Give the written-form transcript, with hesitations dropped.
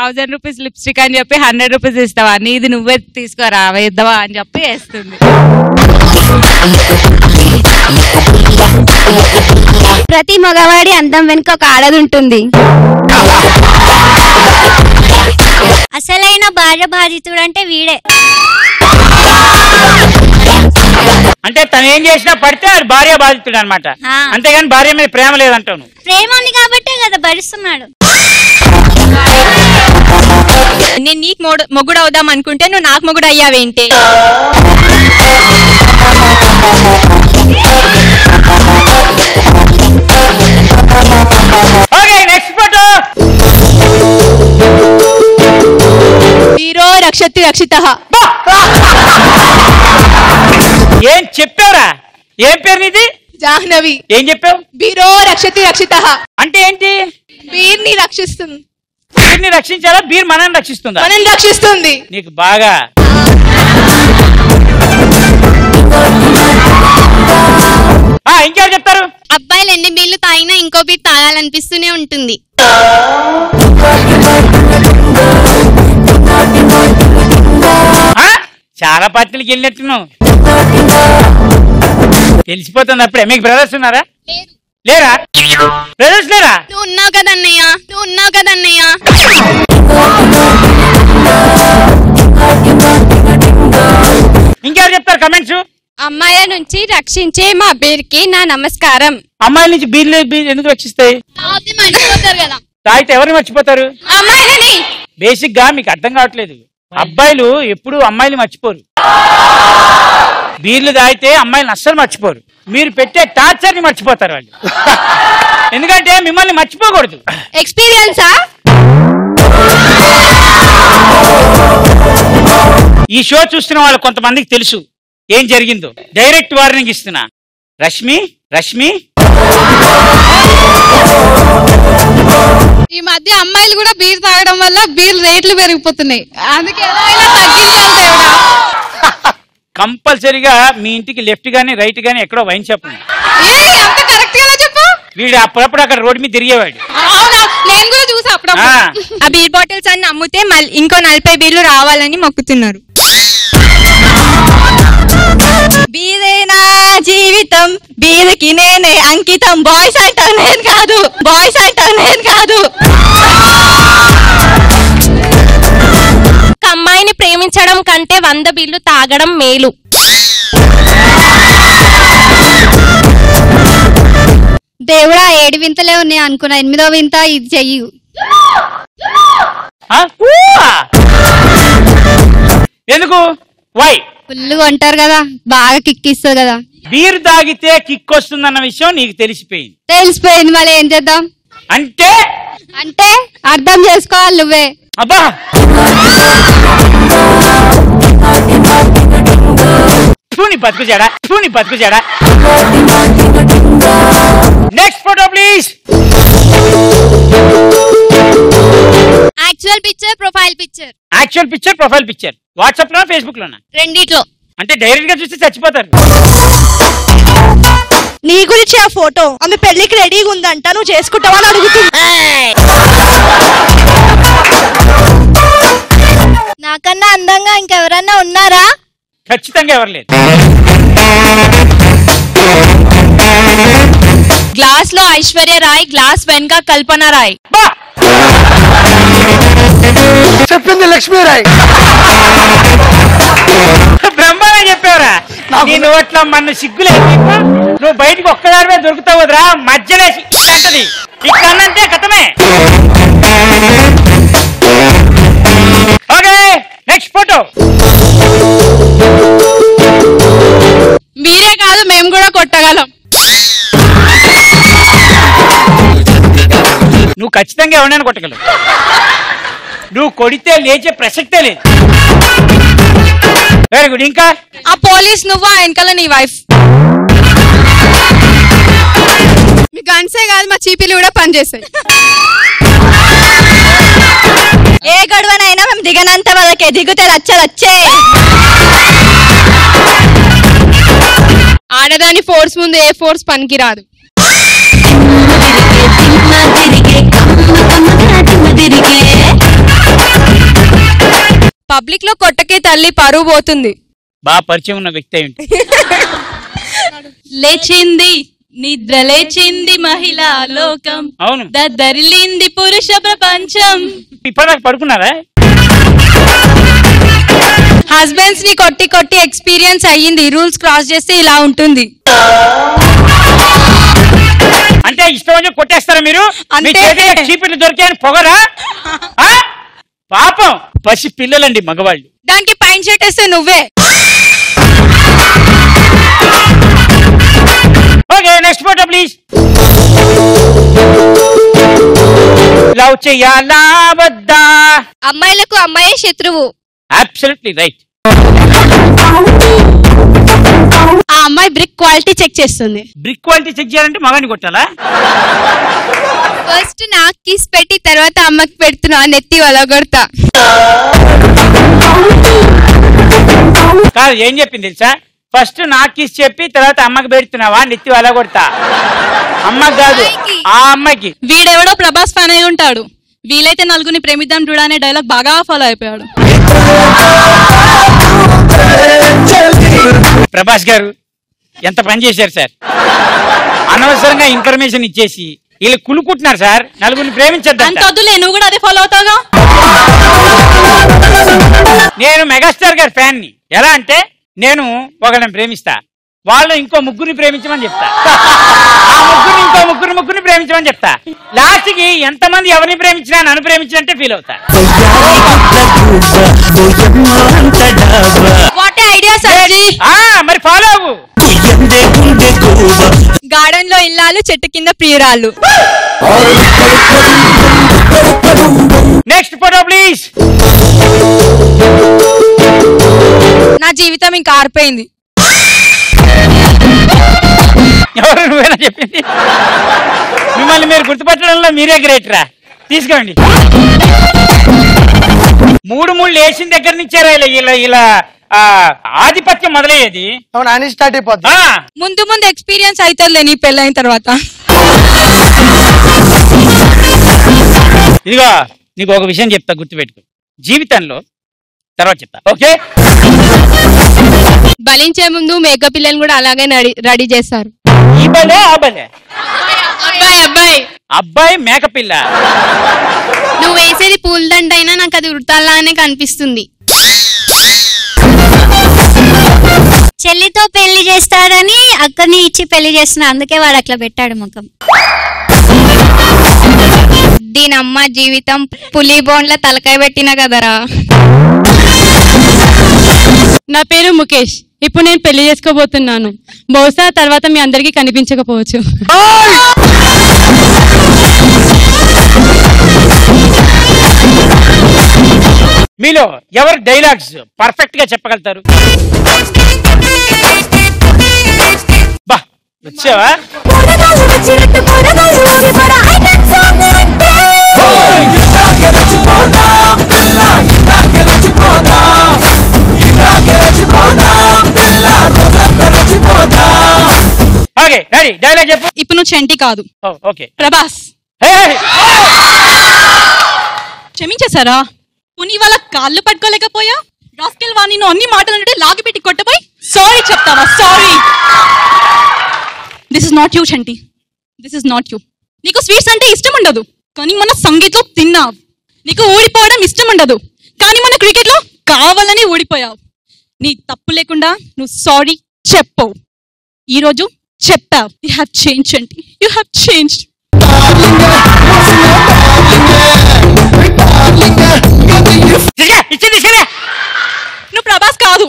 1000 rupees lipstick అని చెప్పి 100 rupees ఇస్తావా, నీది నువ్వే తీసుకోరా వేద్దావా అని చెప్పి వేస్తుంది. ప్రతి మగవాడి అందం వెనుక ఒక ఆడది ఉంటుంది. అసలైన భార్య బాధితుడు అంటే వీడే. అంటే తను ఏం చేసినా పడితే అది భార్య బాధితుడు అనమాట. అంతేగాని భార్య మీద ప్రేమ లేదంటాను. ప్రేమ ఉంది కాబట్టే కదా భరిస్తున్నాడు. నేను నీకు మొగుడు అవుదాం అనుకుంటే నువ్వు నాకు మొగుడు అయ్యావేంటి? Next photo. హీరో రక్షతి రక్షిత. ఏం చెప్పావురా? ఏం పేరు నీది? జాహ్నవి. ఏం చెప్పావు? బీరో రక్షతి రక్షిత అంటే ఏంటి? బీర్ని రక్షిస్తుంది. బీర్ని రక్షించాలా? బీర్ మనల్ని రక్షిస్తుందా? మనల్ని రక్షిస్తుంది. నీకు బాగా ఇంకెవరు చెప్తారు? అబ్బాయిలు ఎన్ని బీర్లు తాగినా ఇంకో బీర్ తాగాలనిపిస్తూనే ఉంటుంది. చాలా పార్టీలకి వెళ్ళినట్టున్నావు. తెలిసిపోతుంది అప్పుడే. మీకు బ్రదర్స్ ఉన్నారా? లేరా? బ్రదర్స్ లేరా? నువ్వు ఉన్నావు కదన్నయ్య, నువ్వు ఉన్నావు కదన్నయ్య. ఇంకెవరు చెప్తారు కమెంట్స్? అమ్మాయిల నుంచి రక్షించే మా బీర్కి నా నమస్కారం. అమ్మాయిల నుంచి బీర్లు ఎందుకు రక్షిస్తాయి? మర్చిపోతారు కదా. తాగితే ఎవరిని మర్చిపోతారు? అమ్మాయిలని. బేసిక్ గా మీకు అర్థం కావట్లేదు. అబ్బాయిలు ఎప్పుడు అమ్మాయిలు మర్చిపోరు. బీర్లు తాగితే అమ్మాయిలను అస్సలు మర్చిపోరు. మీరు పెట్టే టార్చర్ ని మర్చిపోతారు వాళ్ళు. ఎందుకంటే మిమ్మల్ని మర్చిపోకూడదు. ఎక్స్పీరియన్సా? ఈ షో చూస్తున్న వాళ్ళు కొంతమందికి తెలుసు ఏం జరిగిందో. డైరెక్ట్ వార్నింగ్ ఇస్తున్నా. రష్మి ఈ మధ్య అమ్మాయిలు కూడా బీర్ తాగడం వల్ల బీర్ రేట్లు పెరిగిపోతున్నాయి. అందుకే ఎలా తగ్గించాలి దేవుడా. కంపల్సరీగా మీ ఇంటికి లెఫ్ట్ గానీ రైట్ గానీ ఎక్కడో వైన్ షాప్ ఉంది. వీడు అప్పుడప్పుడు అక్కడ రోడ్డు మీద తిరిగేవాడు. నేను కూడా చూసా అప్పుడప్పుడు. ఆ బీర్ బాటిల్స్ అన్ని అమ్మితే ఇంకో 40 బీర్లు రావాలని మొక్కుతున్నారు. బీరేనా జీవితం, బీరుకి నేనే అంకితం. బాయ్స్ అంటారు నేను కాదు, బాయ్స్ అంటారు నేను కాదు. ఒక అమ్మాయిని ప్రేమించడం కంటే 100 బీర్లు తాగడం మేలు. దేవుడా 7 వింతలే ఉన్నాయి అనుకున్నా, 8వ వింత ఇది చెయ్యి. ఎందుకు? వై? ఫుల్ అంటారు కదా, బాగా కిక్ ఇస్తుంది కదా. బీర్ తాగితే కిక్ వస్తుందన్న విషయం నీకు తెలిసిపోయింది. మళ్ళీ ఏం చేద్దాం? అంటే అర్థం చేసుకోవాలి నువ్వే. అబ్బా బతుకు చెడా. Next photo please. Actual picture, profile picture. WhatsApp లో ఫేస్బుక్ లోనా? రెండిట్లో. అంటే డైరెక్ట్ గా చూస్తే చచ్చిపోతారు. నీ గురించి ఆ ఫోటో ఆమె పెళ్లికి రెడీగా ఉందంట, నువ్వు చేసుకుంటావా అని అడుగుతుంది. నాకన్నా అందంగా ఇంకెవరన్నా ఉన్నారా? ఖచ్చితంగా ఎవరు లేదు. గ్లాస్ లో ఐశ్వర్య రాయ్, గ్లాస్ వెనక కల్పన రాయ్. చెప్పింది లక్ష్మీరాయ్. బ్రహ్మాండంగా చెప్పావురా. నీ నోట్లో మన సిగ్గులేదు. నువ్వు బయటకు ఒక్కదాని మీద దొరుకుతావు వదరా, మధ్యలేసి అంటది. ఇక్కడంటే కథమే. Okay next photo. మీరే కాదు మేము కూడా కొట్టగలం. నువ్వు ఖచ్చితంగా ఎవరైనా కొట్టగలవు. నువ్వు కొడితే లేచే ప్రసక్తే లేదు. Very good. ఇంకా ఆ పోలీస్ నువ్వు, ఆ వెనకాల నీ వైఫ్. మీ గన్సే కాదు మా చీపీలు కూడా పనిచేస్తాయి. ఏ గొడవనైనా మేము దిగనంత వరకే, దిగుతే రచ్చే. ఆడదాని ఫోర్స్ ముందు ఏ ఫోర్స్ పనికి రాదు. పబ్లిక్ లో కొట్టకే తల్లి పరువు పోతుంది. బాగా పరిచయం ఉన్న వ్యక్తి ఏంటి? లేచింది నిద్ర లేచింది మహిళా లోకం, అవును, దరిలింది పురుష ప్రపంచం. ఇప్పటిదాకా పడుకున్నారా? హస్బెండ్స్ ని కొట్టి కొట్టి ఎక్స్పీరియన్స్ అయ్యింది, రూల్స్ క్రాస్ చేస్తే ఇలా ఉంటుంది. అంటే ఇష్టం కొట్టేస్తారా మీరు? మీ చేతిలో చీపిట్లు దొరికాయని పొగరా? పాపం పసి పిల్లలండి మగవాళ్ళు. దానికి పైన చెట్టేస్తే నువ్వే. Okay, next photo please. Love చెయ్యాలా వద్దా? అమ్మాయిలకు అమ్మాయే శత్రువు. Absolutely right. ఆ అమ్మాయి బ్రిక్ క్వాలిటీ చెక్ చేస్తుంది. బ్రిక్ క్వాలిటీ చెక్ చేయాలంటే మగాన్ని కొట్టాలా? ఫస్ట్ నాకు కిస్ పెట్టి తర్వాత అమ్మకి పెడుతున్నా, నెత్తి వలగొడతా. కాదు, ఏం చెప్పింది తెలుసా? ఫస్ట్ నాకు కిస్ చెప్పి తర్వాత అమ్మకి పెడుతున్నావా, నెత్తి అలా కొడతా. అమ్మకి కాదు, ఆ అమ్మాయికి. వీడెవడో ప్రభాస్ ఫ్యాన్ అయి ఉంటాడు. వీలైతే నలుగురిని ప్రేమిద్దాం చూడ అనే డైలాగ్ బాగా ఫాలో అయిపోయాడు. ప్రభాస్ గారు ఎంత పని చేశారు సార్. అనవసరంగా ఇన్ఫర్మేషన్ ఇచ్చేసి వీళ్ళు కులుకుంటున్నారు సార్. నలుగురిని ప్రేమించద్దు. నువ్వు కూడా అదే ఫాలో అవుతావుగా. నేను మెగాస్టార్ గారి ఫ్యాన్ ని. ఎలా అంటే నేను ఒకళ్ళని ప్రేమిస్తా, వాళ్ళు ఇంకో ముగ్గురిని ప్రేమించమని చెప్తా, ఆ ముగ్గురిని ప్రేమించమని చెప్తా. లాస్ట్ కి ఎంతమంది ఎవరిని ప్రేమించినా నన్ను ప్రేమించినట్టే ఫీల్ అవుతా. What idea సర్జీ. మరి ఫాలో అవ్వు. గార్డెన్ లో ఇల్లాలు, చెట్టు కింద ప్రియురాళ్ళు. Next photo please. నా జీవితం ఇంకా ఆరిపోయింది. ఎవరు? నువ్వేనా చెప్పింది? మిమ్మల్ని మీరు గుర్తుపట్టడంలో మీరే గ్రేట్ రా. తీసుకోండి. మూడు వేసిన దగ్గర నుంచే ఇలా ఆధిపత్యం మొదలయ్యేది. స్టార్ట్ అయిపోద్ది. ముందు ఎక్స్పీరియన్స్ అవుతుందిలే నీ పెళ్ళైన తర్వాత. ఇదిగో నీకు ఒక విషయం చెప్తా, గుర్తుపెట్టుకో. జీవితంలో తర్వాత చెప్తా, ఓకే? బలించే ముందు మేకప్ పిల్లలు కూడా అలాగే రెడీ చేస్తారు. ఈ బలే ఆ బలే. అబ్బాయి మేకపిల్ల. నువ్వు వేసేది పూలదండ అయినా నాకు అది వృత్తాల్లానే కనిపిస్తుంది. చెల్లితో పెళ్లి చేస్తాడని అక్కని ఇచ్చి పెళ్లి చేస్తున్నా, అందుకే వాడు అట్లా పెట్టాడు ముఖం. దీనమ్మ జీవితం పులి బోన్ల తలకాయ పెట్టిన కదరా. నా పేరు ముఖేష్. ఇప్పుడు నేను పెళ్లి చేసుకోబోతున్నాను. బహుశా తర్వాత మీ అందరికీ కనిపించకపోవచ్చు. మీలో ఎవరు డైలాగ్స్ పర్ఫెక్ట్ గా చెప్పగలుగుతారు? బా వచ్చావా? ఓకే రెడీ, డైలాగ్ చెప్పు. ఇప్పుడు నువ్వు చంటి కాదు, ఓకే ప్రభాస్. క్షమించేశారా? పుని వాళ్ళ కాళ్ళు పట్టుకోలేకపోయా? రాస్కెల్ వాణి నువ్వు అన్ని మాటలు అంటే లాగి పెట్టి కొట్టపోయి సారీ చెప్తావా? Sorry. This is not you Chanti, this is not you. నీకు స్వీట్స్ అంటే ఇష్టం ఉండదు, కానీ మన సంగీత్లో తిన్నావు. నీకు ఓడిపోవడం ఇష్టం ఉండదు, కానీ మన క్రికెట్లో కావాలని ఓడిపోయావు. నీ తప్పు లేకుండా నువ్వు సారీ చెప్పవు. ఈరోజు చెప్తావు. You have change Chanti, you have change. నువ్వు ప్రభాస్ కాదు.